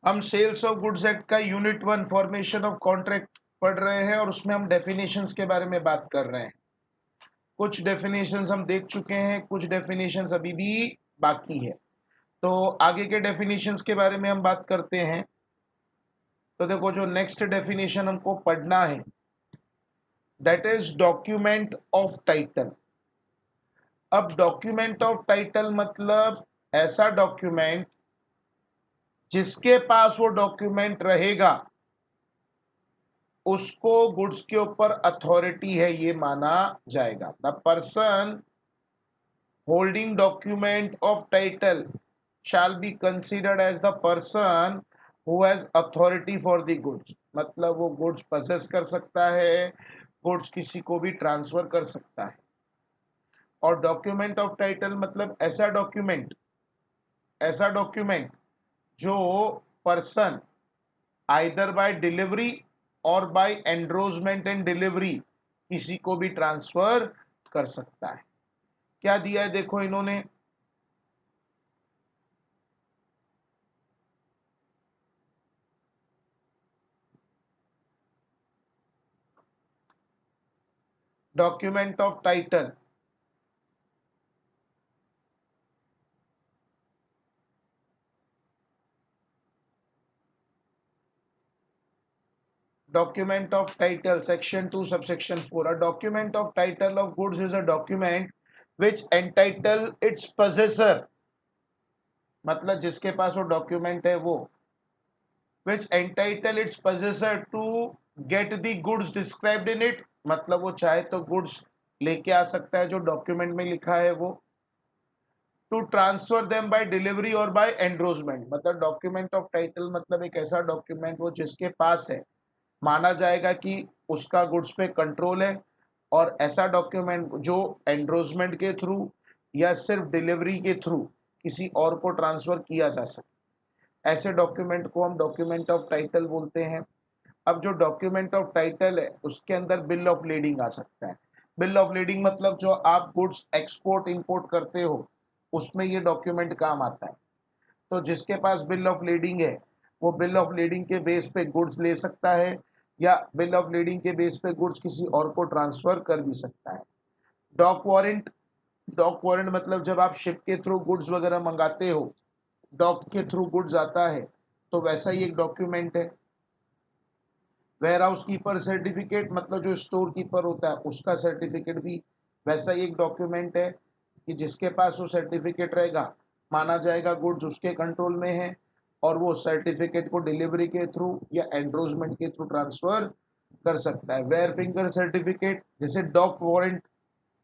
हम sales of goods act का unit 1 formation of contract पढ़ रहे हैं और उसमें हम डेफिनेशंस के बारे में बात कर रहे हैं। कुछ डेफिनेशंस हम देख चुके हैं, कुछ डेफिनेशंस अभी भी बाकी है। तो आगे के डेफिनेशंस के बारे में हम बात करते हैं। तो देखो, जो नेक्स्ट डेफिनेशन हमको पढ़ना है that is document of title. अब डॉक्यूमेंट ऑफ टाइटल मतलब ऐसा डॉक्यूमेंट जिसके पास वो डॉक्यूमेंट रहेगा उसको गुड्स के ऊपर अथॉरिटी है ये माना जाएगा। The person holding document of title shall be considered as the person who has authority for the goods। मतलब वो गुड्स पजेस कर सकता है, गुड्स किसी को भी ट्रांसफर कर सकता है। और डॉक्यूमेंट ऑफ टाइटल मतलब ऐसा डॉक्यूमेंट जो पर्सन आइदर बाय डिलीवरी और बाय एंड्रोजमेंट एंड डिलीवरी किसी को भी ट्रांसफर कर सकता है। क्या दिया है देखो इन्होंने, document of title document of title section 2 subsection 4 a document of title of goods is a document which entitle its possessor मतलब जिसके पास वो डॉक्यूमेंट है वो which entitle its possessor to get the goods described in it मतलब वो चाहे तो goods लेके आ सकता है जो डॉक्यूमेंट में लिखा है वो। To transfer them by delivery और बाय एंड्रोजमेंट मतलब डॉक्यूमेंट ऑफ टाइटल मतलब एक ऐसा डॉक्यूमेंट वो जिसके पास है माना जाएगा कि उसका गुड्स पे कंट्रोल है, और ऐसा डॉक्यूमेंट जो एंड्रोजमेंट के थ्रू या सिर्फ डिलीवरी के थ्रू किसी और को ट्रांसफर किया जा सके, ऐसे डॉक्यूमेंट को हम डॉक्यूमेंट ऑफ टाइटल बोलते हैं। अब जो डॉक्यूमेंट ऑफ टाइटल है उसके अंदर बिल ऑफ लीडिंग आ सकता है। बिल ऑफ लीडिंग मतलब जो आप गुड्स एक्सपोर्ट इंपोर्ट करते हो उसमें ये डॉक्यूमेंट काम आता है। तो जिसके पास बिल ऑफ लीडिंग है वो बिल ऑफ लीडिंग के बेस पे गुड्स ले सकता है या बिल ऑफ लीडिंग के बेस पे गुड्स किसी और को ट्रांसफर कर भी सकता है। डॉक वारंट मतलब जब आप शिप के थ्रू गुड्स वगैरह मंगाते हो, डॉक के थ्रू गुड्स आता है तो वैसा ही एक डॉक्यूमेंट है। वेयर हाउस कीपर सर्टिफिकेट मतलब जो स्टोर कीपर होता है उसका सर्टिफिकेट भी वैसा ही एक डॉक्यूमेंट है कि जिसके पास वो सर्टिफिकेट रहेगा माना जाएगा गुड्स उसके कंट्रोल में है और वो सर्टिफिकेट को डिलीवरी के थ्रू या एंड्रोजमेंट के थ्रू ट्रांसफर कर सकता है। वेयर फिंगर सर्टिफिकेट जैसे dock warrant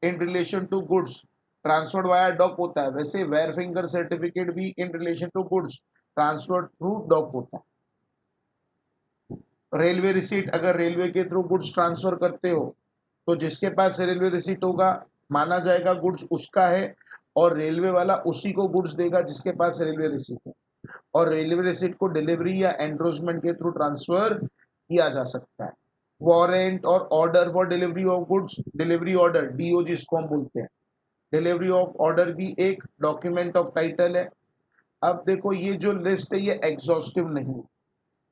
in relation to goods transferred via dock होता है, वैसे वेयर फिंगर सर्टिफिकेट भी in relation to goods transferred through dock होता है। रेलवे रिसीट अगर रेलवे के थ्रू गुड्स ट्रांसफर करते हो तो जिसके पास रेलवे रिसीट होगा माना जाएगा गुड्स उसका है और रेलवे वाला उसी को गुड्स देगा जिसके पास रेलवे रिसीट है, और रेलवे रिसीट को डिलीवरी या एंड्रोजमेंट के थ्रू ट्रांसफर किया जा सकता है। वारंट और order for delivery of goods, delivery order DO जिसको हम बोलते हैं, डिलीवरी ऑफ ऑर्डर भी एक डॉक्यूमेंट ऑफ टाइटल है। अब देखो ये जो लिस्ट है ये एग्जॉस्टिव नहीं,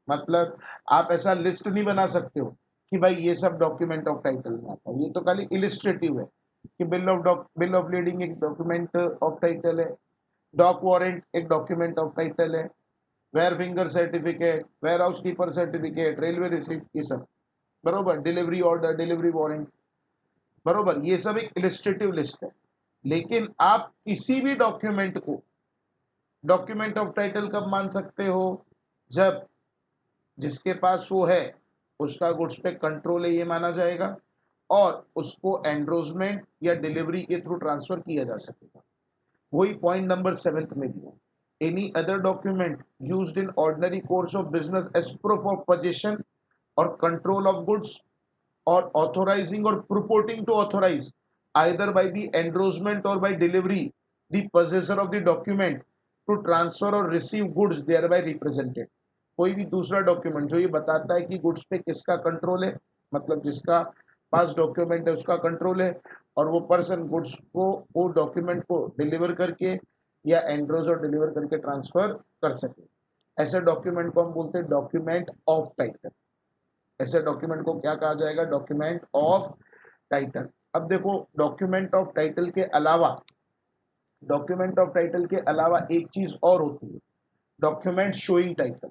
मतलब आप ऐसा लिस्ट नहीं बना सकते हो कि भाई ये सब डॉक्यूमेंट ऑफ टाइटल में आता है, ये तो खाली इलिस्ट्रेटिव है कि बिल ऑफ लीडिंग एक डॉक्यूमेंट ऑफ टाइटल है, डॉक वारंट एक डॉक्यूमेंट ऑफ टाइटल है, wharfinger certificate, warehouse keeper certificate, railway receipt, ये सब बरोबर, डिलीवरी ऑर्डर, डिलीवरी वारंट बरोबर, ये सब एक इलिस्ट्रेटिव लिस्ट है। लेकिन आप किसी भी डॉक्यूमेंट को डॉक्यूमेंट ऑफ टाइटल कब मान सकते हो, जब जिसके पास वो है उसका गुड्स पे कंट्रोल है ये माना जाएगा और उसको एंड्रोजमेंट या डिलीवरी के थ्रू ट्रांसफर किया जा सकेगा। वही पॉइंट नंबर 7 में भी है, any other document used in ordinary course of business as proof of possession और कंट्रोल ऑफ गुड्स और ऑथोराइजिंग और purporting to authorize either by the endorsement or by delivery the possessor of the document to transfer or receive goods thereby represented। कोई भी दूसरा document जो ये बताता है कि गुड्स पे किसका कंट्रोल है, मतलब जिसका पास डॉक्यूमेंट है उसका कंट्रोल है और वो पर्सन गुड्स को वो डॉक्यूमेंट को डिलीवर करके या एंड्रोज और डिलीवर करके ट्रांसफर कर सके, ऐसे डॉक्यूमेंट को हम बोलते हैं डॉक्यूमेंट ऑफ टाइटल। ऐसे डॉक्यूमेंट को क्या कहा जाएगा? Document of title. अब देखो, डॉक्यूमेंट ऑफ टाइटल के अलावा एक चीज और होती है, डॉक्यूमेंट शोइंग टाइटल।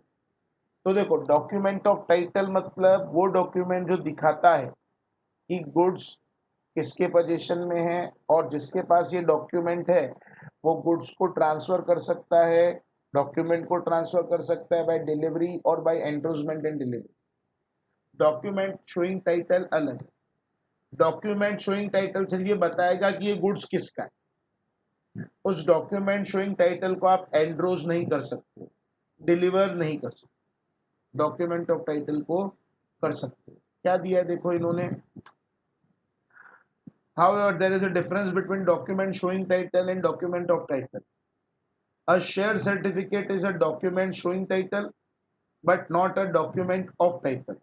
तो देखो, डॉक्यूमेंट ऑफ टाइटल मतलब वो डॉक्यूमेंट जो दिखाता है कि गुड्स किसके पोजीशन में है, और जिसके पास ये डॉक्यूमेंट है वो गुड्स को ट्रांसफर कर सकता है, डॉक्यूमेंट को ट्रांसफर कर सकता है बाय डिलीवरी और by endorsement and delivery. Document showing title अलग है। डॉक्यूमेंट शोइंग टाइटल से ये बताएगा कि ये गुड्स किसका है। उस डॉक्यूमेंट शोइंग टाइटल को आप एंड्रोज नहीं कर सकते, डिलीवर नहीं कर सकते, डॉक्यूमेंट ऑफ टाइटल को कर सकते। क्या दिया है देखो इन्होंने, however there is a difference between document showing title and document of title. A share certificate is a document showing title but not a document of title.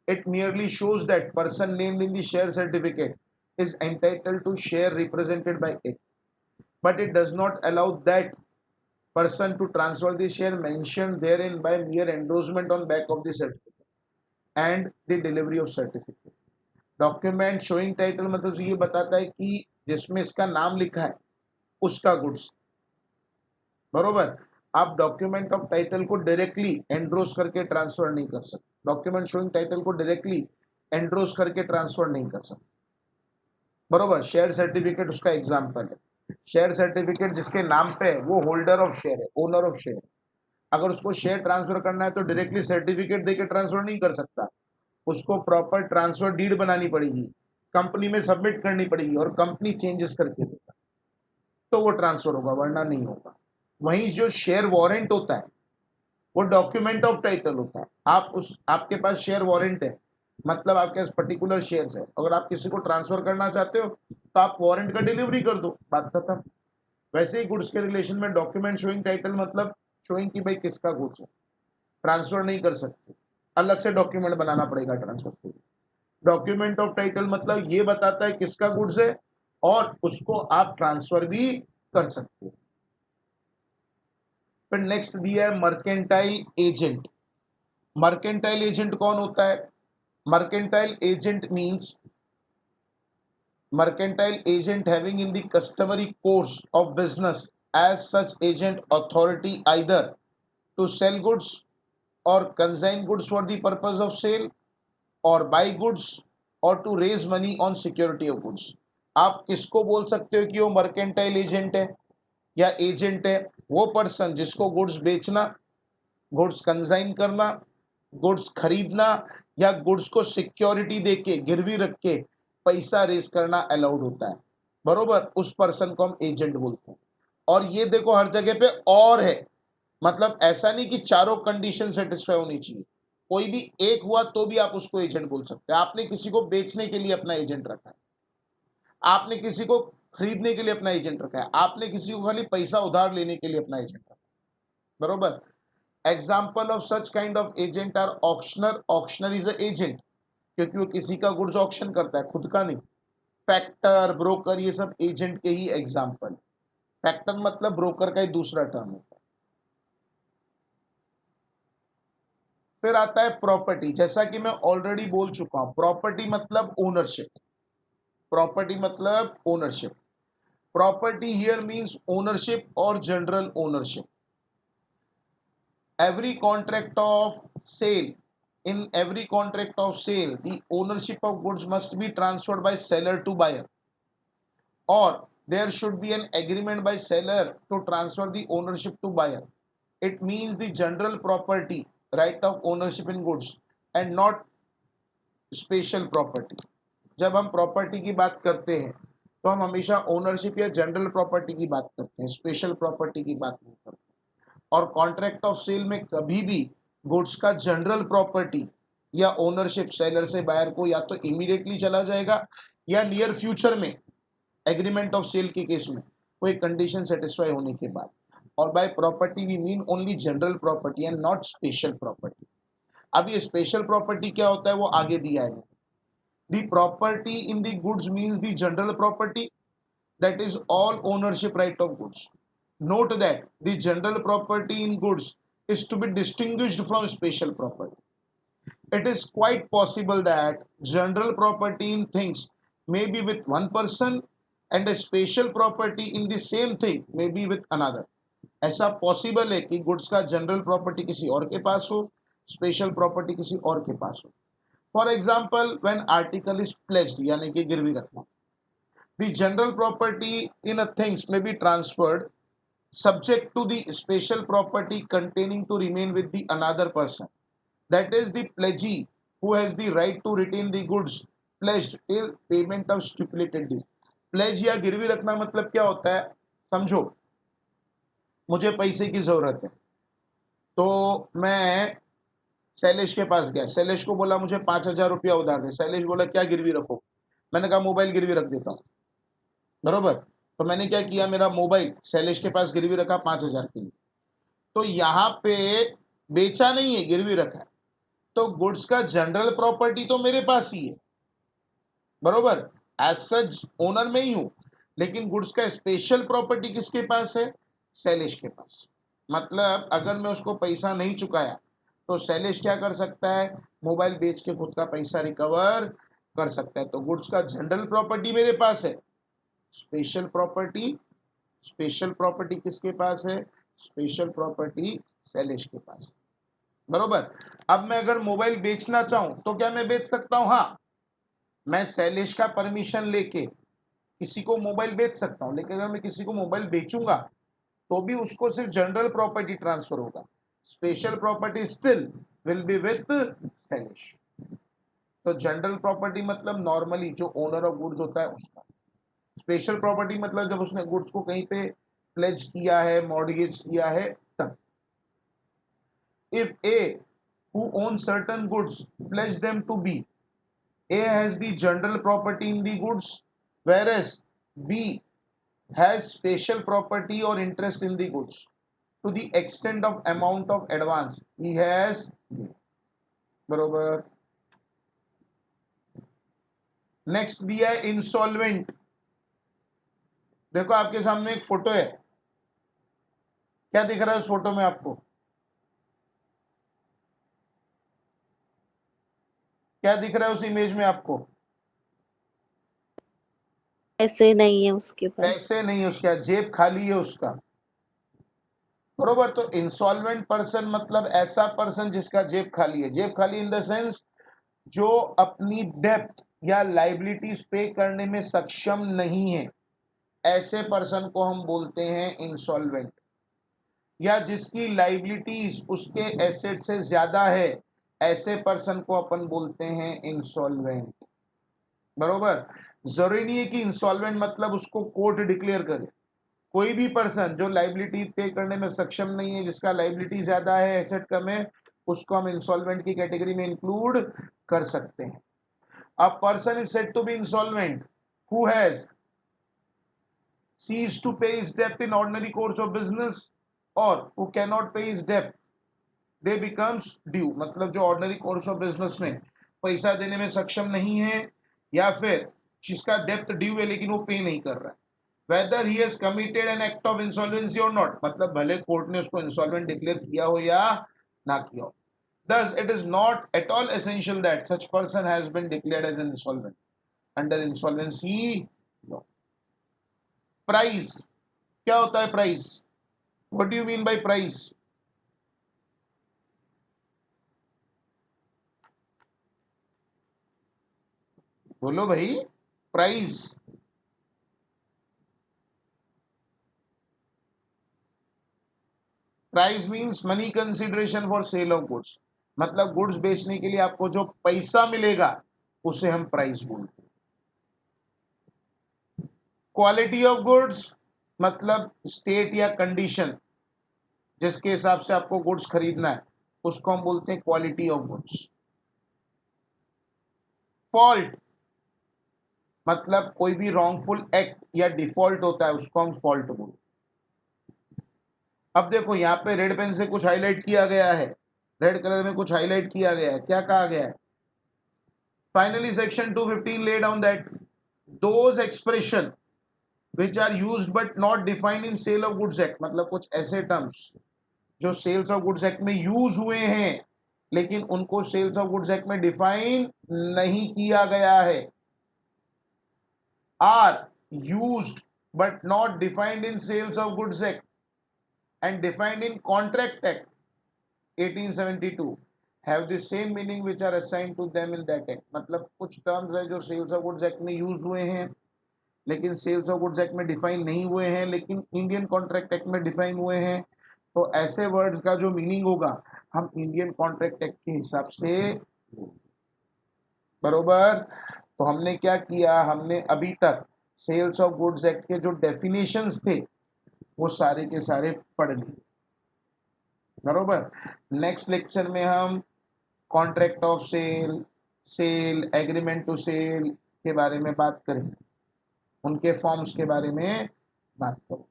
It merely shows that person named in the share certificate is entitled to share represented by it, but it does not allow that person to transfer the share mentioned therein by mere endorsement on back of the certificate and the delivery of certificate. Document showing title मतलब ये बताता है कि जिसमें इसका नाम लिखा है उसका गुड्स, बरोबर। आप डॉक्यूमेंट ऑफ टाइटल को डायरेक्टली एंड्रोस करके ट्रांसफर नहीं कर सकते, डॉक्यूमेंट शोइंग टाइटल को डायरेक्टली एंड्रोस करके ट्रांसफर नहीं कर सकते, बरोबर। शेयर सर्टिफिकेट उसका एग्जांपल है। शेयर सर्टिफिकेट जिसके नाम पे है वो होल्डर ऑफ शेयर है, ओनर ऑफ शेयर। अगर उसको शेयर ट्रांसफर करना है तो डायरेक्टली सर्टिफिकेट देके ट्रांसफर नहीं कर सकता, उसको प्रॉपर ट्रांसफर डीड बनानी पड़ेगी, कंपनी में सबमिट करनी पड़ेगी और कंपनी चेंजेस करके देगा तो वो ट्रांसफर होगा, वरना नहीं होगा। वहीं जो शेयर वारंट होता है वो डॉक्यूमेंट ऑफ टाइटल होता है। आपके पास शेयर वारंट है, मतलब आपके पास पर्टिकुलर शेयर्स है, अगर आप किसी को ट्रांसफर करना चाहते हो तो आप वारंट का डिलीवरी कर दो, बात खत्म। वैसे ही गुड्स के रिलेशन में डॉक्यूमेंट शोइंग टाइटल मतलब शोइंग की भाई किसका गुड्स है, ट्रांसफर नहीं कर सकते, अलग से डॉक्यूमेंट बनाना पड़ेगा ट्रांसफर के लिए। डॉक्यूमेंट ऑफ टाइटल मतलब ये बताता है किसका गुड्स है और उसको आप ट्रांसफर भी कर सकते हो। फिर नेक्स्ट दिया है मर्केंटाइल एजेंट। मर्केंटाइल एजेंट कौन होता है? Mercantile agent means mercantile agent having in the customary course of business as such agent authority either to sell goods or consign goods for the purpose of sale or buy goods or to raise money on security of goods। आप किसको बोल सकते हो कि वो mercantile agent है या agent है? वो पर्सन जिसको गुड्स बेचना, गुड्स कंसाइन करना, गुड्स खरीदना या गुड्स को सिक्योरिटी देके गिरवी रख के पैसा रेस करना अलाउड होता है, बरोबर। उस पर्सन को हम एजेंट बोलते हैं। और ये देखो हर जगह पे और है, मतलब ऐसा नहीं कि चारों कंडीशन सेटिस्फाई होनी चाहिए, कोई भी एक हुआ तो भी आप उसको एजेंट बोल सकते हैं। आपने किसी को बेचने के लिए अपना एजेंट रखा है, आपने किसी को खरीदने के लिए अपना एजेंट रखा है, आपने किसी को खाली पैसा उधार लेने के लिए अपना एजेंट रखा है, बरोबर। Example of such kind of agent are auctioneer. Auctioneer is a agent क्योंकि वो किसी का गुड्स ऑक्शन करता है, खुद का नहीं। फैक्टर, ब्रोकर, ये सब एजेंट के ही एग्जाम्पल। फैक्टर मतलब ब्रोकर का ही दूसरा टर्म होता है। फिर आता है प्रॉपर्टी। जैसा कि मैं ऑलरेडी बोल चुका हूं, प्रॉपर्टी मतलब ओनरशिप। प्रॉपर्टी मतलब ownership. Property here means ownership और general ownership. every contract of sale in every contract of sale the ownership of goods must be transferred by seller to buyer, or there should be an agreement by seller to transfer the ownership to buyer. It means the general property right of ownership in goods and not special property. जब हम property की बात करते हैं तो हम हमेशा ownership या जनरल प्रॉपर्टी की बात करते हैं, स्पेशल प्रॉपर्टी की बात नहीं करते। और कॉन्ट्रैक्ट ऑफ सेल में कभी भी गुड्स का जनरल प्रॉपर्टी या ओनरशिप सेलर से बायर को या तो इमीडिएटली चला जाएगा या नियर फ्यूचर में एग्रीमेंट ऑफ सेल के केस में कोई कंडीशन सेटिस्फाई होने के बाद। और by property we mean only general property and not special property. अब ये स्पेशल प्रॉपर्टी क्या होता है वो आगे दिया है। The property in the goods means the general property, that is all ownership right of goods. Note that the general property in goods is to be distinguished from special property. It is quite possible that general property in things may be with one person and a special property in the same thing may be with another. ऐसा possible है कि goods का general property किसी और के पास हो, special property किसी और के पास हो. For example, when article is pledged यानी कि गिरवी रखना, the general property in a things में be transferred subject to the special property containing to remain with the another person, that is the pledgee who has the right to retain the goods pledged till payment of stipulated due. pledge या गिरवी रखना मतलब क्या होता है, समझो मुझे पैसे की जरूरत है, तो मैं शैलेश के पास गया, शैलेश को बोला मुझे 5,000 रुपया उधार दे. शैलेश बोला क्या गिरवी रखो, मैंने कहा मोबाइल गिरवी रख देता हूँ, बरोबर. तो मैंने क्या किया, मेरा मोबाइल शैलेश के पास गिरवी रखा 5,000 के लिए. तो यहाँ पे बेचा नहीं है, गिरवी रखा है, तो गुड्स का जनरल प्रॉपर्टी तो मेरे पास ही है, बरोबर. एज सच ओनर में ही हूं, लेकिन गुड्स का स्पेशल प्रॉपर्टी किसके पास है, शैलेश के पास. मतलब अगर मैं उसको पैसा नहीं चुकाया तो शैलेश क्या कर सकता है, मोबाइल बेच के खुद का पैसा रिकवर कर सकता है. तो गुड्स का जनरल प्रॉपर्टी मेरे पास है, स्पेशल प्रॉपर्टी, स्पेशल प्रॉपर्टी किसके पास है, स्पेशल प्रॉपर्टी शैलेश के पास, बरोबर. अब मैं अगर मोबाइल बेचना चाहूं तो क्या मैं बेच सकता हूं, हाँ, मैं शैलेश का परमिशन लेके किसी को मोबाइल बेच सकता हूं, लेकिन अगर मैं किसी को मोबाइल बेचूंगा तो भी उसको सिर्फ जनरल प्रॉपर्टी ट्रांसफर होगा, special property still will be with Shailesh. तो जनरल प्रॉपर्टी मतलब नॉर्मली जो ओनर ऑफ गुड्स होता है उसका, स्पेशल प्रॉपर्टी मतलब जब उसने गुड्स को कहीं पे प्लेज किया है, मॉर्गेज किया है, तब. If A, who owns certain goods, pledge them to B, A has the general property in the goods, whereas B has special property or interest in the goods. To the extent of amount of advance, he has, बरोबर. Next दिया है insolvent. देखो आपके सामने एक photo है, क्या दिख रहा है उस फोटो में आपको, क्या दिख रहा है उस इमेज में आपको, पैसे नहीं है उसके पास. पैसे नहीं है उसका, जेब खाली है उसका, बरोबर. तो इंसॉल्वेंट पर्सन मतलब ऐसा पर्सन जिसका जेब खाली है. जेब खाली इन द सेंस जो अपनी डेप्ट या लाइबिलिटीज पे करने में सक्षम नहीं है, ऐसे पर्सन को हम बोलते हैं इंसॉल्वेंट. या जिसकी लाइबिलिटीज उसके एसेट से ज्यादा है, ऐसे पर्सन को अपन बोलते हैं इंसॉल्वेंट, बरोबर. जरूरी नहीं है कि इंसॉल्वेंट मतलब उसको कोर्ट डिक्लेयर करे. कोई भी पर्सन जो लाइबिलिटी पे करने में सक्षम नहीं है, जिसका लाइबिलिटी ज्यादा है, एसेट कम है, उसको हम इंसॉल्वेंट की कैटेगरी में इंक्लूड कर सकते हैं. A person is said to be insolvent who has ceased to pay his debt in ordinary course of business or who cannot pay his debt, they becomes due. मतलब जो ordinary course of business में पैसा देने में सक्षम नहीं है, या फिर जिसका डेप्थ ड्यू है लेकिन वो पे नहीं कर रहा है, whether he has committed an act of insolvency or not, मतलब भले कोर्ट ने उसको इंसॉल्वेंट डिक्लेयर किया हो या ना किया हो. Thus, it is not at all essential that such person has been declared as an insolvent under insolvency law. Price, क्या होता है price, what do you mean by price, बोलो भाई. Price, price means money consideration for sale of goods. मतलब goods बेचने के लिए आपको जो पैसा मिलेगा उसे हम प्राइस बोलते हैं. क्वालिटी ऑफ गुड्स मतलब स्टेट या कंडीशन जिसके हिसाब से आपको गुड्स खरीदना है, उसको हम बोलते हैं क्वालिटी ऑफ गुड्स. फॉल्ट मतलब कोई भी रॉन्गफुल एक्ट या डिफॉल्ट होता है, उसको हम फॉल्ट बोलते हैं. अब देखो यहाँ पे रेड पेन से कुछ हाईलाइट किया गया है, रेड कलर में कुछ हाईलाइट किया गया है, क्या कहा गया है. Finally section 215 lay down that those expression which are used but not defined in sale of goods act, मतलब कुछ ऐसे टर्म्स जो सेल्स ऑफ गुड्स एक्ट में यूज हुए हैं लेकिन उनको सेल्स ऑफ गुड्स एक्ट में डिफाइन नहीं किया गया है, are used but not defined in sales of goods act and defined in contract act 1872 have the same meaning which are assigned to them in that act। मतलब कुछ terms है जो sales of goods act में use हुए हैं लेकिन sales of goods act में define नहीं हुए हैं लेकिन इंडियन कॉन्ट्रैक्ट एक्ट में डिफाइन हुए हैं, तो ऐसे वर्ड्स का जो मीनिंग होगा हम इंडियन कॉन्ट्रैक्ट एक्ट के हिसाब से, बरोबर। तो हमने क्या किया, हमने अभी तक सेल्स ऑफ गुड्स एक्ट के जो डेफिनेशंस थे वो सारे के सारे पढ़ लिए, बरोबर। नेक्स्ट लेक्चर में हम contract of sale, sale, agreement to sale के बारे में बात करेंगे, उनके फॉर्म्स के बारे में बात करें।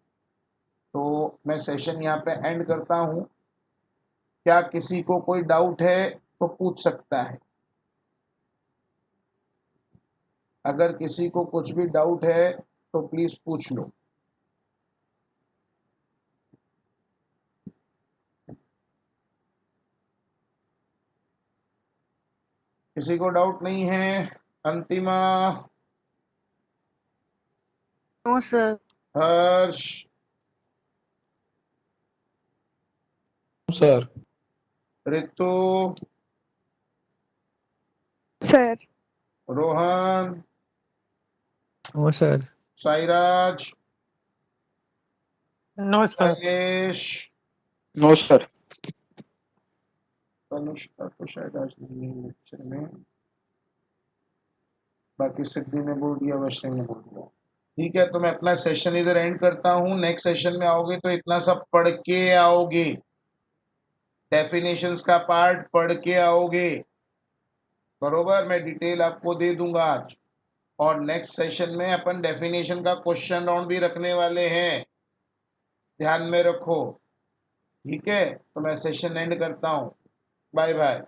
तो मैं सेशन यहाँ पे एंड करता हूँ। क्या किसी को कोई डाउट है तो पूछ सकता है, अगर किसी को कुछ भी डाउट है तो प्लीज पूछ लो। किसी को डाउट नहीं है? Antima, no sir. Harsh, sir. Ritu, sir. Rohan, no sir. Sairaj, no sir. Mahesh, no sir. Tanushka तो शायद आज नहीं है लेक्चर में, बाकी सिद्धि ने बोल दिया, वैष्णव ने बोल दिया। ठीक है, तो मैं अपना सेशन इधर एंड करता हूँ। नेक्स्ट सेशन में आओगे तो इतना सब पढ़ के आओगे, डेफिनेशंस का पार्ट पढ़ के आओगे, बरोबर। मैं डिटेल आपको दे दूंगा आज, और नेक्स्ट सेशन में अपन डेफिनेशन का क्वेश्चन राउंड भी रखने वाले हैं, ध्यान में रखो। ठीक है, तो मैं सेशन एंड करता हूँ। Bye bye.